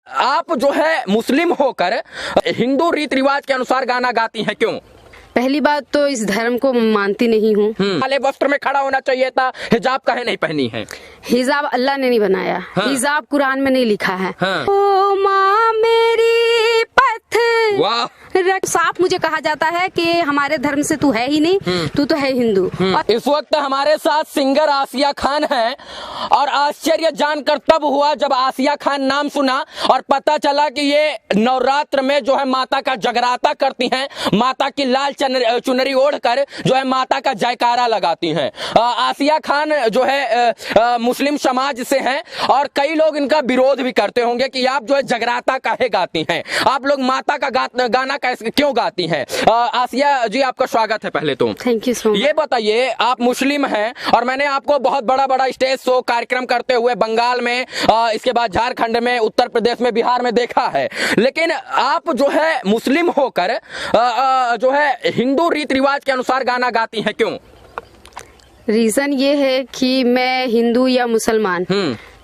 आप जो है मुस्लिम होकर हिंदू रीति रिवाज के अनुसार गाना गाती हैं, क्यों? पहली बात तो इस धर्म को मानती नहीं हूँ। काले वस्त्र में खड़ा होना चाहिए था, हिजाब काहे नहीं पहनी है? हिजाब अल्लाह ने नहीं बनाया। हाँ। हिजाब कुरान में नहीं लिखा है। हाँ। ओ माँ मेरी पथ वाह। साफ मुझे कहा जाता है कि हमारे धर्म से तू है ही नहीं, तू तो है हिंदू। और इस वक्त हमारे साथ सिंगर आसिया खान हैं और आश्चर्य जानकर तब हुआ जब आसिया खान नाम सुना और पता चला कि ये नवरात्र में जो है माता का जगराता करती हैं, माता की लाल चुनरी ओढ़कर जो है माता का जयकारा लगाती हैं। आसिया खान जो है मुस्लिम समाज से हैं और कई लोग इनका विरोध भी करते होंगे कि आप जो है जगराता काहे गाती हैं, आप लोग माता का गाना क्यों गाती हैं? आसिया जी आपका स्वागत है पहले तो। Thank you so much. ये बताइए, आप मुस्लिम हैं और मैंने आपको बहुत बड़ा स्टेज शो कार्यक्रम करते हुए बंगाल में, इसके बाद झारखंड में, उत्तर प्रदेश में, बिहार में देखा है, लेकिन आप जो है मुस्लिम होकर जो है हिंदू रीति रिवाज के अनुसार गाना गाती हैं, क्यों? रीजन ये है कि मैं हिंदू या मुसलमान,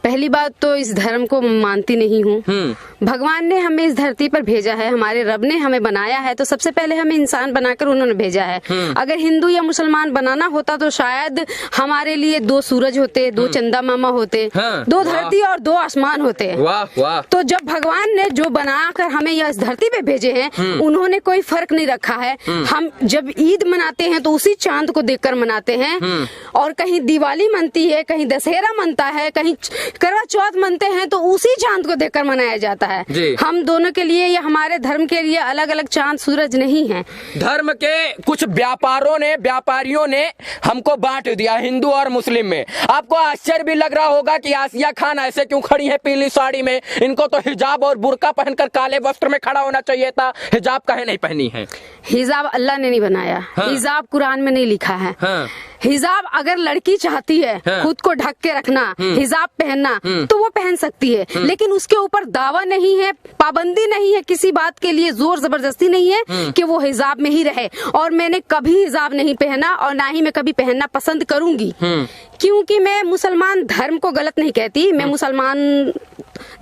पहली बात तो इस धर्म को मानती नहीं हूँ। भगवान ने हमें इस धरती पर भेजा है, हमारे रब ने हमें बनाया है, तो सबसे पहले हमें इंसान बनाकर उन्होंने भेजा है। अगर हिंदू या मुसलमान बनाना होता तो शायद हमारे लिए दो सूरज होते, दो चंदा मामा होते, दो धरती और दो आसमान होते। वाह वाह। तो जब भगवान ने जो बनाकर हमें यह इस धरती पे भेजे हैं, उन्होंने कोई फर्क नहीं रखा है। हम जब ईद मनाते हैं तो उसी चांद को देखकर मनाते हैं, और कहीं दिवाली मनती है, कहीं दशहरा मनता है, कहीं करवा चौथ मनते हैं तो उसी चांद को देखकर मनाया जाता है। हम दोनों के लिए या हमारे धर्म के लिए अलग अलग चांद सूरज नहीं है। धर्म के कुछ व्यापारियों ने हमको बांट दिया हिंदू और मुस्लिम में। आपको आश्चर्य भी लग रहा होगा कि आसिया खान ऐसे क्यों खड़ी है पीली साड़ी में, इनको तो हिजाब और बुर्का पहनकर काले वस्त्र में खड़ा होना चाहिए था, हिजाब काहे नहीं पहनी है? हिजाब अल्लाह ने नहीं बनाया। हाँ। हिजाब कुरान में नहीं लिखा है। हाँ। हिजाब अगर लड़की चाहती है खुद को ढक के रखना, हिजाब पहनना, तो वो पहन सकती है, लेकिन उसके ऊपर दावा नहीं है, पाबंदी नहीं है, किसी बात के लिए जोर जबरदस्ती नहीं है कि वो हिजाब में ही रहे। और मैंने कभी हिजाब नहीं पहना और ना ही मैं कभी पहनना पसंद करूंगी, क्योंकि मैं मुसलमान धर्म को गलत नहीं कहती। मैं मुसलमान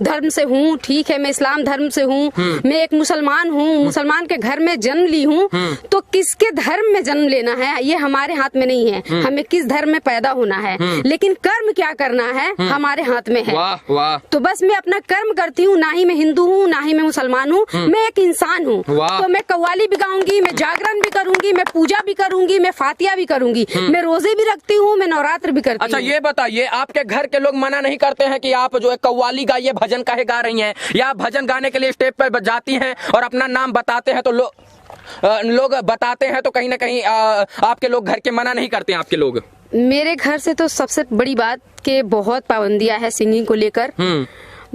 धर्म से हूँ, ठीक है, मैं इस्लाम धर्म से हूँ, मैं एक मुसलमान हूँ, मुसलमान के घर में जन्म ली हूँ, तो किसके धर्म में जन्म लेना है ये हमारे हाथ में नहीं है, हमें किस धर्म में पैदा होना है, लेकिन कर्म क्या करना है हमारे हाथ में है। वाह वाह। तो बस मैं अपना कर्म करती हूँ, ना ही मैं हिंदू हूँ ना ही मैं मुसलमान हूँ, मैं एक इंसान हूँ। तो मैं कव्वाली भी गाऊंगी, मैं जागरण भी करूंगी, मैं पूजा भी करूंगी, मैं फातिया भी करूंगी, मैं रोजे भी रखती हूँ, मैं नवरात्र भी करती हूँ। अच्छा ये बताइए, आपके घर के लोग मना नहीं करते हैं कि आप जो है कव्वाली गाइए, भजन काहे गा रही हैं, या भजन गाने के लिए स्टेज पर जाती हैं और अपना नाम बताते हैं तो लोग बताते हैं तो कहीं ना कहीं आपके लोग घर के मना नहीं करते हैं आपके लोग? मेरे घर से तो सबसे बड़ी बात कि बहुत पाबंदियां है सिंगिंग को लेकर।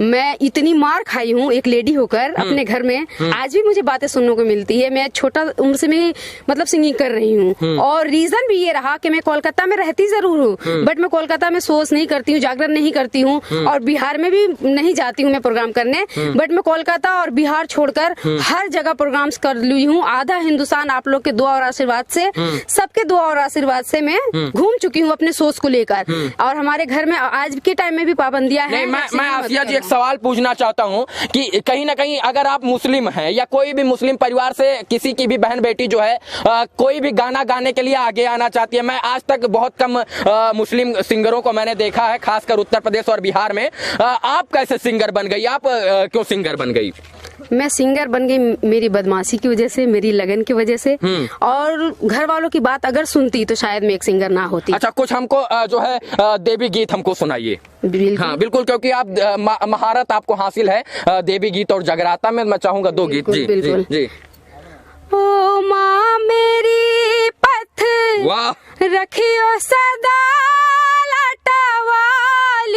मैं इतनी मार खाई हूँ एक लेडी होकर अपने घर में, आज भी मुझे बातें सुनने को मिलती है। मैं छोटा उम्र से मैं मतलब सिंगिंग कर रही हूँ, और रीजन भी ये रहा कि मैं कोलकाता में रहती जरूर हूँ, बट मैं कोलकाता में सोच नहीं करती हूँ, जागरण नहीं करती हूँ, और बिहार में भी नहीं जाती हूँ मैं प्रोग्राम करने, बट मैं कोलकाता और बिहार छोड़कर हर जगह प्रोग्राम कर ली हूँ। आधा हिंदुस्तान आप लोग के दुआ और आशीर्वाद से, सबके दुआ और आशीर्वाद से मैं घूम चुकी हूँ अपने सोच को लेकर। और हमारे घर में आज के टाइम में भी पाबंदियां हैं। मैं आसिया जी सवाल पूछना चाहता हूं कि कहीं ना कहीं अगर आप मुस्लिम हैं या कोई भी मुस्लिम परिवार से किसी की भी बहन बेटी जो है कोई भी गाना गाने के लिए आगे आना चाहती है, मैं आज तक बहुत कम मुस्लिम सिंगरों को मैंने देखा है, खासकर उत्तर प्रदेश और बिहार में। आप कैसे सिंगर बन गई? आप क्यों सिंगर बन गई? मैं सिंगर बन गई मेरी बदमाशी की वजह से, मेरी लगन की वजह से, और घर वालों की बात अगर सुनती तो शायद मैं एक सिंगर ना होती। अच्छा, कुछ हमको जो है देवी गीत हमको सुनाइए। हाँ बिल्कुल, क्योंकि आप महारत आपको हासिल है देवी गीत और जगराता में। मैं चाहूंगा दो गीत। जी जी जी। ओ माँ मेरी पथ वाह, रखियो सदा लटवालिए,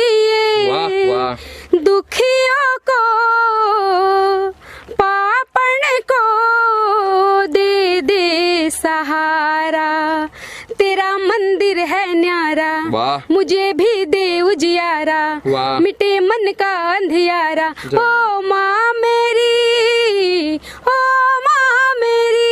वाह वाह। दुखियों को पापन को दे दे सहारा, तेरा मंदिर है न्यारा, मुझे भी दे उजियारा, मिटे मन का अंधियारा। ओ माँ मेरी, ओ माँ मेरी।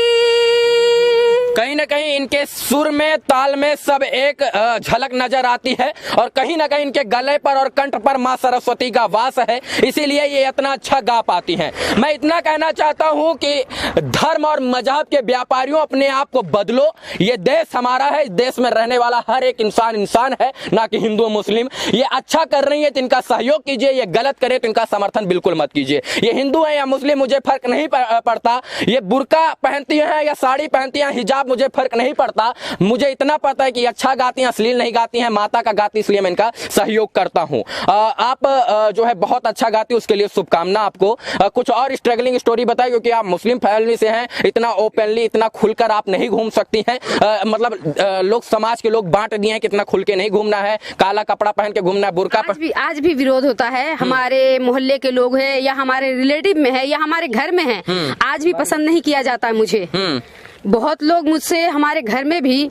कहीं न कहीं इनके सुर में, ताल में सब एक झलक नजर आती है और कहीं ना कहीं इनके गले पर और कंठ पर मां सरस्वती का वास है, इसीलिए ये इतना अच्छा गा पाती हैं। मैं इतना कहना चाहता हूं कि धर्म और मजहब के व्यापारियों, अपने आप को बदलो। ये देश हमारा है, इस देश में रहने वाला हर एक इंसान है, ना कि हिंदू मुस्लिम। ये अच्छा कर रही है तो इनका सहयोग कीजिए, ये गलत करे तो इनका समर्थन बिल्कुल मत कीजिए। ये हिंदू है या मुस्लिम मुझे फर्क नहीं पड़ता, ये बुर्का पहनती है या साड़ी पहनती है, हिजाब, मुझे फर्क नहीं पड़ता। मुझे इतना पता है कि अच्छा गाती हैं, अश्लील नहीं गाती हैं, माता का गाती, इसलिए मैं इनका सहयोग करता हूं। आप जो है बहुत अच्छा गाती, उसके लिए शुभकामना आपको। कुछ और स्ट्रगलिंग स्टोरी बताइए, क्योंकि आप मुस्लिम फैमिली से हैं, इतना ओपनली, इतना खुलकर आप नहीं घूम सकती हैं। मतलब लोग, समाज के लोग बांट दिए हैं कि इतना खुल के नहीं घूमना है, काला कपड़ा पहन के घूमना, बुर्का आज भी विरोध होता है। हमारे मोहल्ले के लोग हैं या हमारे रिलेटिव में है या हमारे घर में है, आज भी पसंद नहीं किया जाता है मुझे। बहुत लोग मुझसे, हमारे घर में भी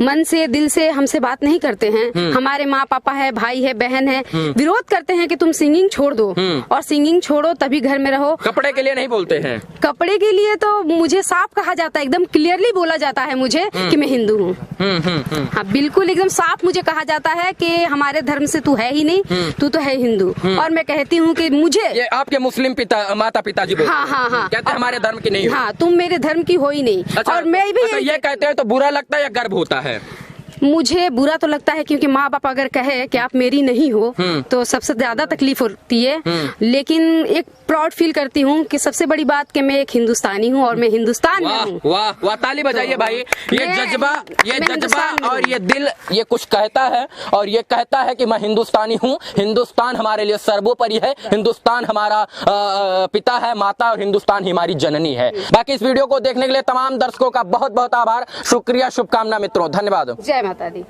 मन से, दिल से हमसे बात नहीं करते हैं। हमारे माँ पापा है, भाई है, बहन है, विरोध करते हैं कि तुम सिंगिंग छोड़ दो और सिंगिंग छोड़ो तभी घर में रहो। कपड़े के लिए नहीं बोलते हैं। कपड़े के लिए तो मुझे साफ कहा जाता है, एकदम क्लियरली बोला जाता है मुझे कि मैं हिंदू हूँ। हाँ, बिल्कुल एकदम साफ मुझे कहा जाता है कि हमारे धर्म से तू है ही नहीं, तू तो है हिंदू। और मैं कहती हूँ कि मुझे, ये आपके मुस्लिम माता पिताजी बोलते हैं? हाँ, कहते हैं हमारे धर्म की नहीं हो। हाँ, तुम मेरे धर्म की हो ही नहीं। और मैं भी ये कहते हैं तो बुरा लगता है या गर्व होता है? मुझे बुरा तो लगता है, क्योंकि माँ बाप अगर कहे कि आप मेरी नहीं हो तो सबसे ज्यादा तकलीफ होती है। लेकिन एक प्राउड फील करती हूँ कि सबसे बड़ी बात कि मैं एक हिंदुस्तानी हूँ और मैं हिंदुस्तान में हूँ। वाह वाह, ताली बजाइए भाई। ये जज्बा और ये दिल, ये कुछ कहता है और ये कहता है कि मैं हिंदुस्तानी हूँ। हिंदुस्तान हमारे लिए सर्वोपरि है, हिंदुस्तान हमारा पिता है, माता, और हिंदुस्तान हमारी जननी है। बाकी इस वीडियो को देखने के लिए तमाम दर्शकों का बहुत बहुत आभार, शुक्रिया, शुभकामना मित्रों, धन्यवाद। जय माता दी।